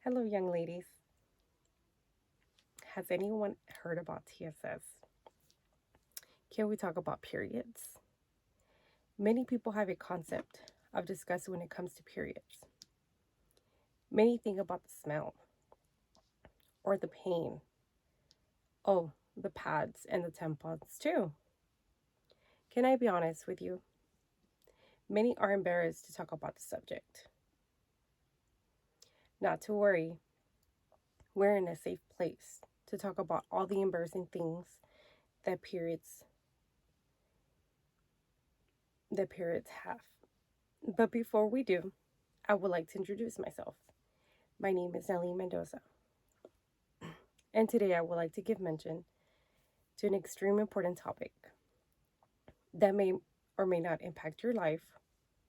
Hello, young ladies. Has anyone heard about TSS? Can we talk about periods? Many people have a concept of disgust when it comes to periods. Many think about the smell or the pain. Oh, the pads and the tampons, too. Can I be honest with you? Many are embarrassed to talk about the subject. Not to worry, we're in a safe place to talk about all the embarrassing things that periods have. But before we do, I would like to introduce myself. My name is Nelly Mendoza, and today I would like to give mention to an extremely important topic that may or may not impact your life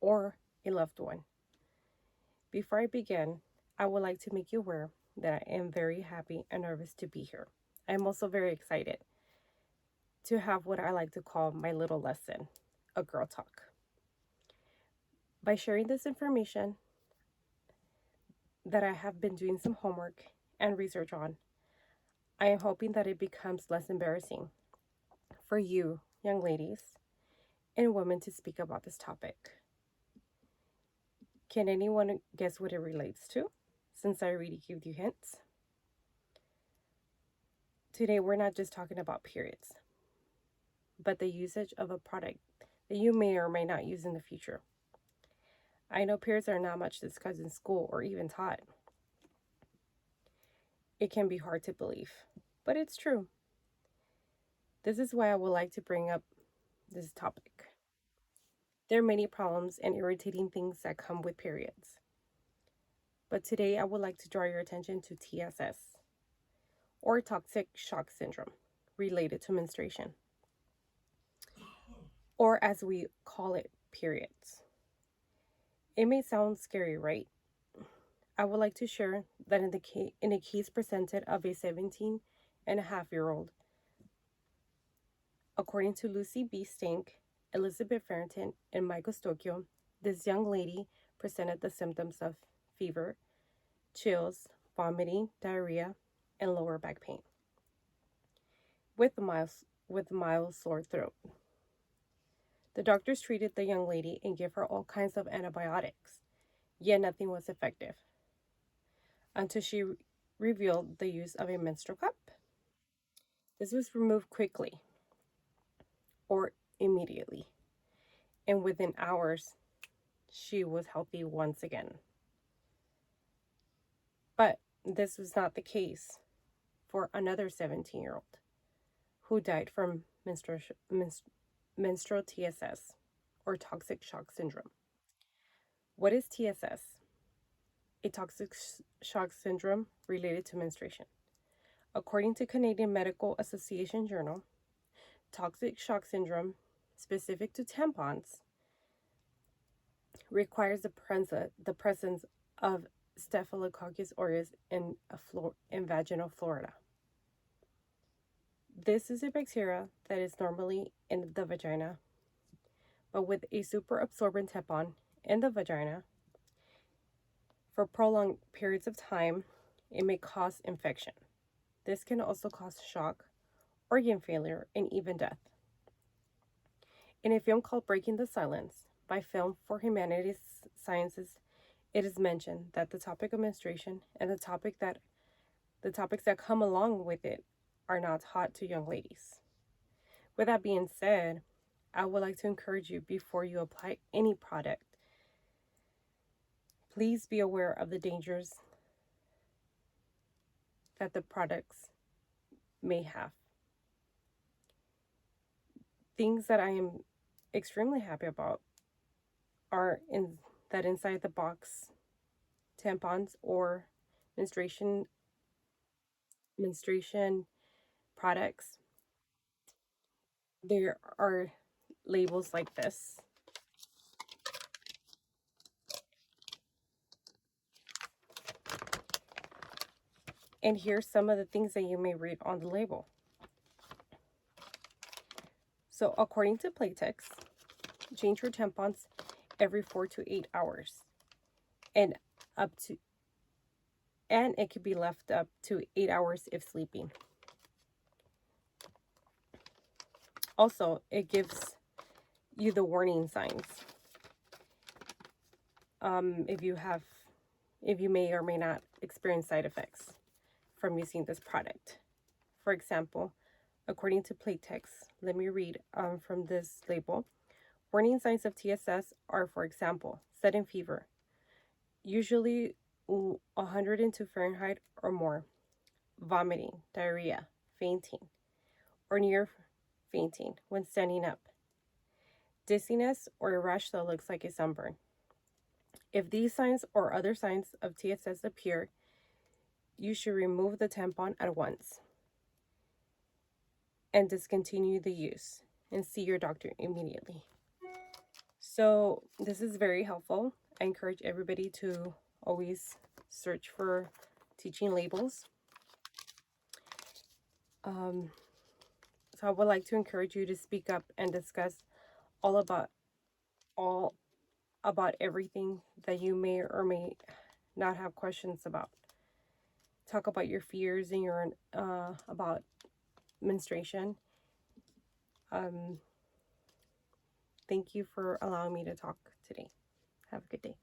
or a loved one. Before I begin, I would like to make you aware that I am very happy and nervous to be here. I am also very excited to have what I like to call my little lesson, a girl talk. By sharing this information that I have been doing some homework and research on, I am hoping that it becomes less embarrassing for you, young ladies, and women to speak about this topic. Can anyone guess what it relates to? Since I already gave you hints. Today, we're not just talking about periods, but the usage of a product that you may or may not use in the future. I know periods are not much discussed in school or even taught. It can be hard to believe, but it's true. This is why I would like to bring up this topic. There are many problems and irritating things that come with periods. But today I would like to draw your attention to TSS, or toxic shock syndrome, related to menstruation, or as we call it, periods. It may sound scary, right? I would like to share that in a case presented of a 17-and-a-half-year-old, according to Lucy B. Stink, Elizabeth Farrington, and Michael Stocchio, this young lady presented the symptoms of fever, chills, vomiting, diarrhea, and lower back pain, with mild sore throat. The doctors treated the young lady and gave her all kinds of antibiotics, yet nothing was effective until she revealed the use of a menstrual cup. This was removed quickly or immediately, and within hours, she was healthy once again. But this was not the case for another 17-year-old who died from menstrual TSS, or toxic shock syndrome. What is TSS? A toxic shock syndrome related to menstruation. According to Canadian Medical Association Journal, toxic shock syndrome, specific to tampons, requires the presence of Staphylococcus aureus in vaginal flora. This is a bacteria that is normally in the vagina, but with a super absorbent tampon in the vagina, for prolonged periods of time, it may cause infection. This can also cause shock, organ failure, and even death. In a film called Breaking the Silence by Film for Humanities Sciences, it is mentioned that the topic of menstruation and the topics that come along with it are not taught to young ladies. With that being said, I would like to encourage you, before you apply any product, please be aware of the dangers that the products may have. Things that I am extremely happy about are that inside the box tampons or menstruation products, there are labels like this. And here's some of the things that you may read on the label. So according to Playtex, change your tampons every 4 to 8 hours and up to and it could be left up to 8 hours if sleeping. Also, it gives you the warning signs. If you may or may not experience side effects from using this product. For example, according to Playtext, let me read from this label. Warning signs of TSS are, for example, sudden fever, usually 102 Fahrenheit or more, vomiting, diarrhea, fainting, or near fainting when standing up, dizziness, or a rash that looks like a sunburn. If these signs or other signs of TSS appear, you should remove the tampon at once and discontinue the use and see your doctor immediately. So this is very helpful. I encourage everybody to always search for teaching labels. So I would like to encourage you to speak up and discuss all about everything that you may or may not have questions about. Talk about your fears and your about menstruation. Thank you for allowing me to talk today. Have a good day.